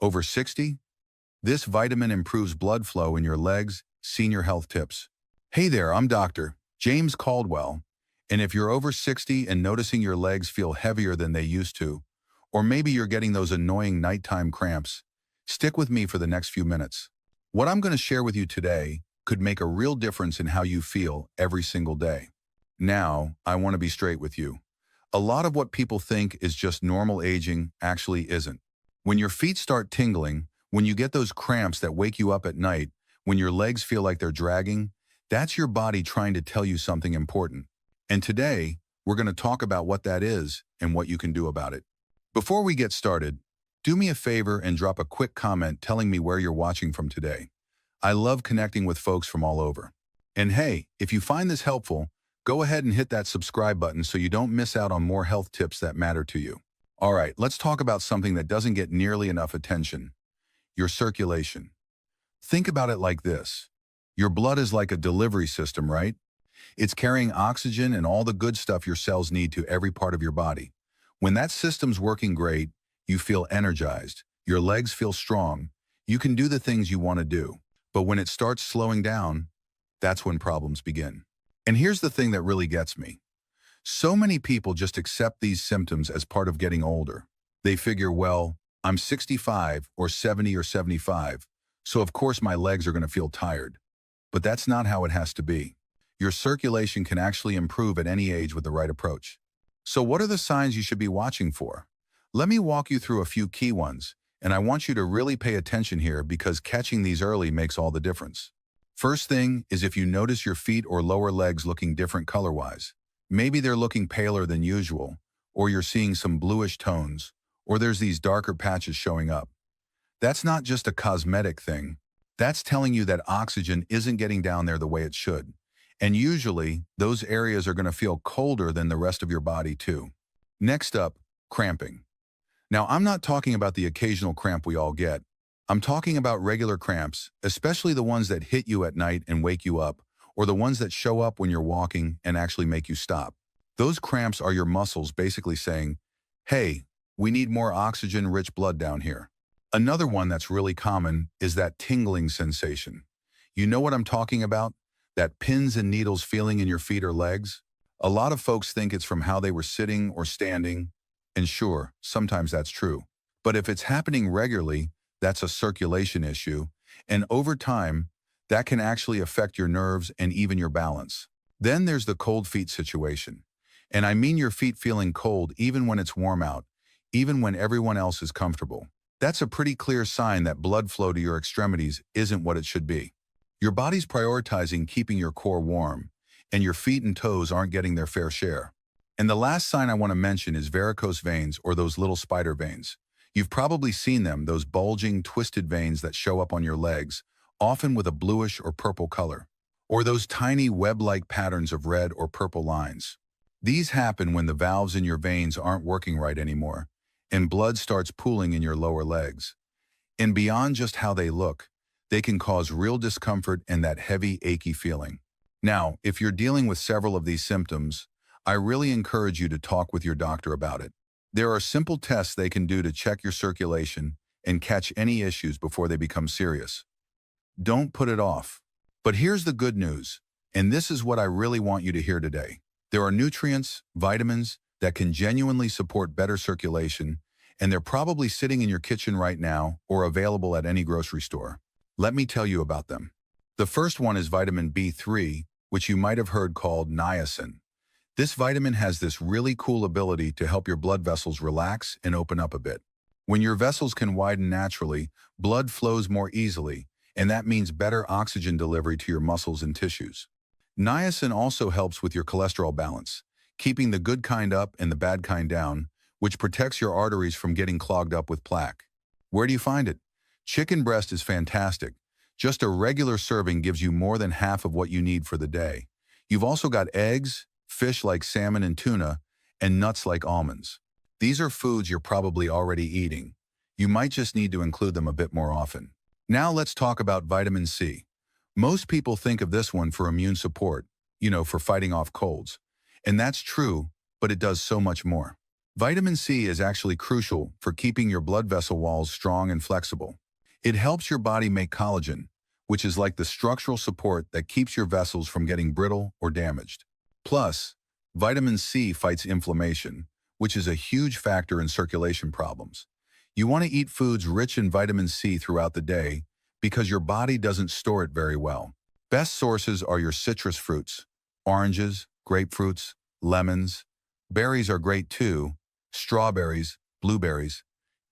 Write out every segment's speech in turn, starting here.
Over 60? This vitamin improves blood flow in your legs. Senior health tips. Hey there, I'm Dr. James Caldwell. And if you're over 60 and noticing your legs feel heavier than they used to, or maybe you're getting those annoying nighttime cramps, stick with me for the next few minutes. What I'm going to share with you today could make a real difference in how you feel every single day. Now, I want to be straight with you. A lot of what people think is just normal aging actually isn't. When your feet start tingling, when you get those cramps that wake you up at night, when your legs feel like they're dragging, that's your body trying to tell you something important. And today, we're going to talk about what that is and what you can do about it. Before we get started, do me a favor and drop a quick comment telling me where you're watching from today. I love connecting with folks from all over. And hey, if you find this helpful, go ahead and hit that subscribe button so you don't miss out on more health tips that matter to you. All right, let's talk about something that doesn't get nearly enough attention: your circulation. Think about it like this. Your blood is like a delivery system, right? It's carrying oxygen and all the good stuff your cells need to every part of your body. When that system's working great, you feel energized, your legs feel strong, you can do the things you want to do. But when it starts slowing down, that's when problems begin. And here's the thing that really gets me. So many people just accept these symptoms as part of getting older. They figure, well, I'm 65 or 70 or 75, so of course my legs are going to feel tired. But that's not how it has to be. Your circulation can actually improve at any age with the right approach. So what are the signs you should be watching for? Let me walk you through a few key ones, and I want you to really pay attention here because catching these early makes all the difference. First thing is if you notice your feet or lower legs looking different color-wise. Maybe they're looking paler than usual, or you're seeing some bluish tones, or there's these darker patches showing up. That's not just a cosmetic thing. That's telling you that oxygen isn't getting down there the way it should. And usually, those areas are going to feel colder than the rest of your body too. Next up, cramping. Now, I'm not talking about the occasional cramp we all get. I'm talking about regular cramps, especially the ones that hit you at night and wake you up, or the ones that show up when you're walking and actually make you stop. Those cramps are your muscles basically saying, hey, we need more oxygen-rich blood down here. Another one that's really common is that tingling sensation. You know what I'm talking about? That pins and needles feeling in your feet or legs? A lot of folks think it's from how they were sitting or standing, and sure, sometimes that's true. But if it's happening regularly, that's a circulation issue, and over time, that can actually affect your nerves and even your balance. Then there's the cold feet situation. And I mean your feet feeling cold even when it's warm out, even when everyone else is comfortable. That's a pretty clear sign that blood flow to your extremities isn't what it should be. Your body's prioritizing keeping your core warm, and your feet and toes aren't getting their fair share. And the last sign I want to mention is varicose veins, or those little spider veins. You've probably seen them, those bulging, twisted veins that show up on your legs, often with a bluish or purple color, or those tiny web-like patterns of red or purple lines. These happen when the valves in your veins aren't working right anymore, and blood starts pooling in your lower legs. And beyond just how they look, they can cause real discomfort and that heavy, achy feeling. Now, if you're dealing with several of these symptoms, I really encourage you to talk with your doctor about it. There are simple tests they can do to check your circulation and catch any issues before they become serious. Don't put it off. But here's the good news, and this is what I really want you to hear today. There are nutrients, vitamins, that can genuinely support better circulation, and they're probably sitting in your kitchen right now or available at any grocery store. Let me tell you about them. The first one is vitamin B3, which you might have heard called niacin. This vitamin has this really cool ability to help your blood vessels relax and open up a bit. When your vessels can widen naturally, blood flows more easily, and that means better oxygen delivery to your muscles and tissues. Niacin also helps with your cholesterol balance, keeping the good kind up and the bad kind down, which protects your arteries from getting clogged up with plaque. Where do you find it? Chicken breast is fantastic. Just a regular serving gives you more than half of what you need for the day. You've also got eggs, fish like salmon and tuna, and nuts like almonds. These are foods you're probably already eating. You might just need to include them a bit more often. Now let's talk about vitamin C. Most people think of this one for immune support, for fighting off colds. And that's true, but it does so much more. Vitamin C is actually crucial for keeping your blood vessel walls strong and flexible. It helps your body make collagen, which is like the structural support that keeps your vessels from getting brittle or damaged. Plus, vitamin C fights inflammation, which is a huge factor in circulation problems. You want to eat foods rich in vitamin C throughout the day because your body doesn't store it very well. Best sources are your citrus fruits, oranges, grapefruits, lemons. Berries are great too, strawberries, blueberries.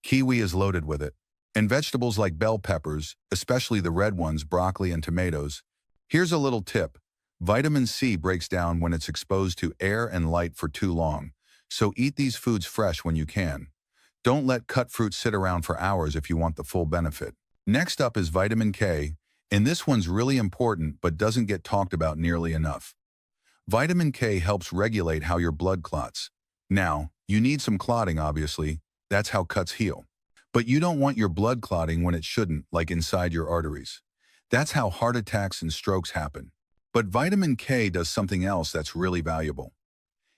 Kiwi is loaded with it. And vegetables like bell peppers, especially the red ones, broccoli and tomatoes. Here's a little tip. Vitamin C breaks down when it's exposed to air and light for too long, so eat these foods fresh when you can. Don't let cut fruit sit around for hours if you want the full benefit. Next up is vitamin K, and this one's really important but doesn't get talked about nearly enough. Vitamin K helps regulate how your blood clots. Now, you need some clotting obviously, that's how cuts heal. But you don't want your blood clotting when it shouldn't, like inside your arteries. That's how heart attacks and strokes happen. But vitamin K does something else that's really valuable.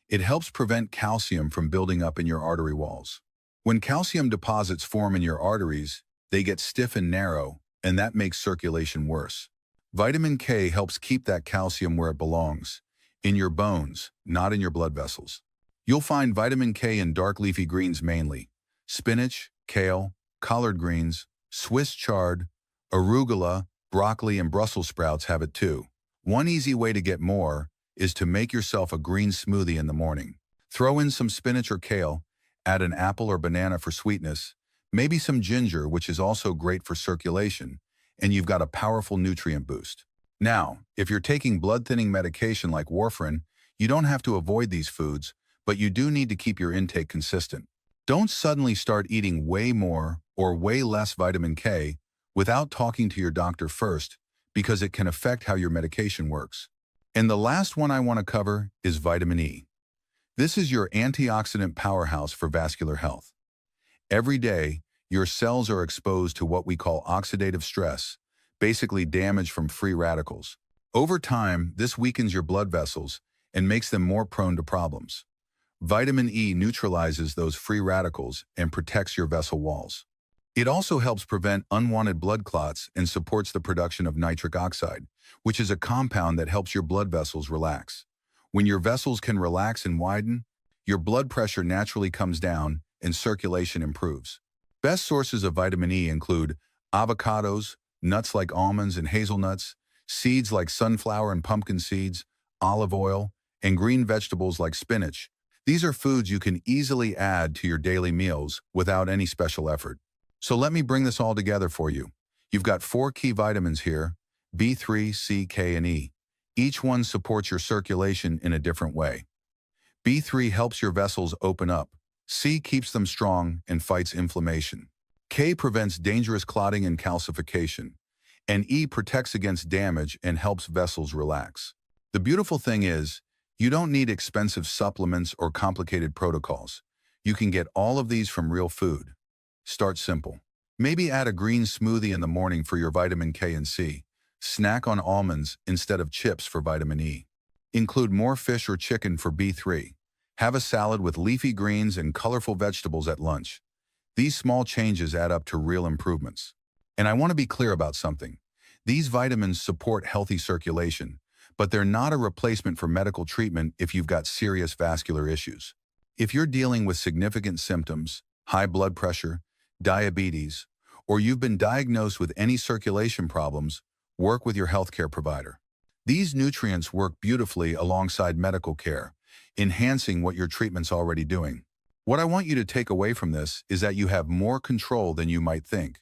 It helps prevent calcium from building up in your artery walls. When calcium deposits form in your arteries, they get stiff and narrow, and that makes circulation worse. Vitamin K helps keep that calcium where it belongs, in your bones, not in your blood vessels. You'll find vitamin K in dark leafy greens mainly: spinach, kale, collard greens, Swiss chard, arugula, broccoli, and Brussels sprouts have it too. One easy way to get more is to make yourself a green smoothie in the morning. Throw in some spinach or kale, add an apple or banana for sweetness, maybe some ginger, which is also great for circulation, and you've got a powerful nutrient boost. Now, if you're taking blood-thinning medication like warfarin, you don't have to avoid these foods, but you do need to keep your intake consistent. Don't suddenly start eating way more or way less vitamin K without talking to your doctor first, because it can affect how your medication works. And the last one I want to cover is vitamin E. This is your antioxidant powerhouse for vascular health. Every day, your cells are exposed to what we call oxidative stress, basically damage from free radicals. Over time, this weakens your blood vessels and makes them more prone to problems. Vitamin E neutralizes those free radicals and protects your vessel walls. It also helps prevent unwanted blood clots and supports the production of nitric oxide, which is a compound that helps your blood vessels relax. When your vessels can relax and widen, your blood pressure naturally comes down and circulation improves. Best sources of vitamin E include avocados, nuts like almonds and hazelnuts, seeds like sunflower and pumpkin seeds, olive oil, and green vegetables like spinach. These are foods you can easily add to your daily meals without any special effort. So let me bring this all together for you. You've got 4 key vitamins here: B3, C, K, and E. Each one supports your circulation in a different way. B3 helps your vessels open up. C keeps them strong and fights inflammation. K prevents dangerous clotting and calcification. And E protects against damage and helps vessels relax. The beautiful thing is, you don't need expensive supplements or complicated protocols. You can get all of these from real food. Start simple. Maybe add a green smoothie in the morning for your vitamin K and C. Snack on almonds instead of chips for vitamin E. Include more fish or chicken for B3. Have a salad with leafy greens and colorful vegetables at lunch. These small changes add up to real improvements. And I want to be clear about something. These vitamins support healthy circulation, but they're not a replacement for medical treatment if you've got serious vascular issues. If you're dealing with significant symptoms, high blood pressure, diabetes, or you've been diagnosed with any circulation problems, work with your healthcare provider. These nutrients work beautifully alongside medical care, enhancing what your treatment's already doing. What I want you to take away from this is that you have more control than you might think.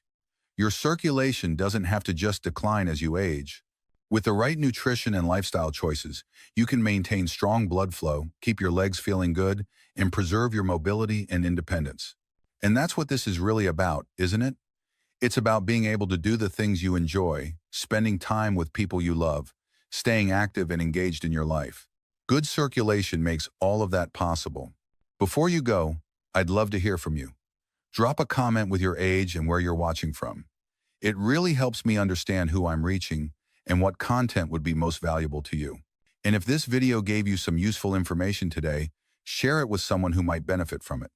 Your circulation doesn't have to just decline as you age. With the right nutrition and lifestyle choices, you can maintain strong blood flow, keep your legs feeling good, and preserve your mobility and independence. And that's what this is really about, isn't it? It's about being able to do the things you enjoy, spending time with people you love, staying active and engaged in your life. Good circulation makes all of that possible. Before you go, I'd love to hear from you. Drop a comment with your age and where you're watching from. It really helps me understand who I'm reaching and what content would be most valuable to you. And if this video gave you some useful information today, share it with someone who might benefit from it.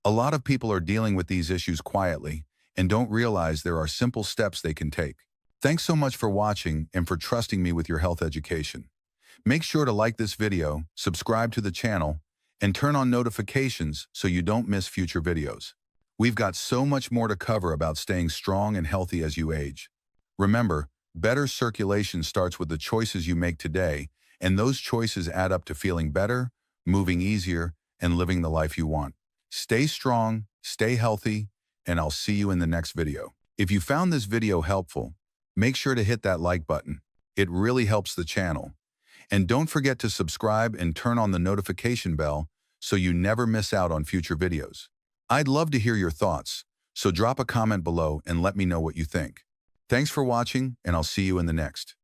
A lot of people are dealing with these issues quietly and don't realize there are simple steps they can take. Thanks so much for watching and for trusting me with your health education. Make sure to like this video, subscribe to the channel, and turn on notifications so you don't miss future videos. We've got so much more to cover about staying strong and healthy as you age. Remember, better circulation starts with the choices you make today, and those choices add up to feeling better, moving easier, and living the life you want. Stay strong, stay healthy, and I'll see you in the next video. If you found this video helpful, make sure to hit that like button. It really helps the channel. And don't forget to subscribe and turn on the notification bell so you never miss out on future videos. I'd love to hear your thoughts, so drop a comment below and let me know what you think. Thanks for watching, and I'll see you in the next.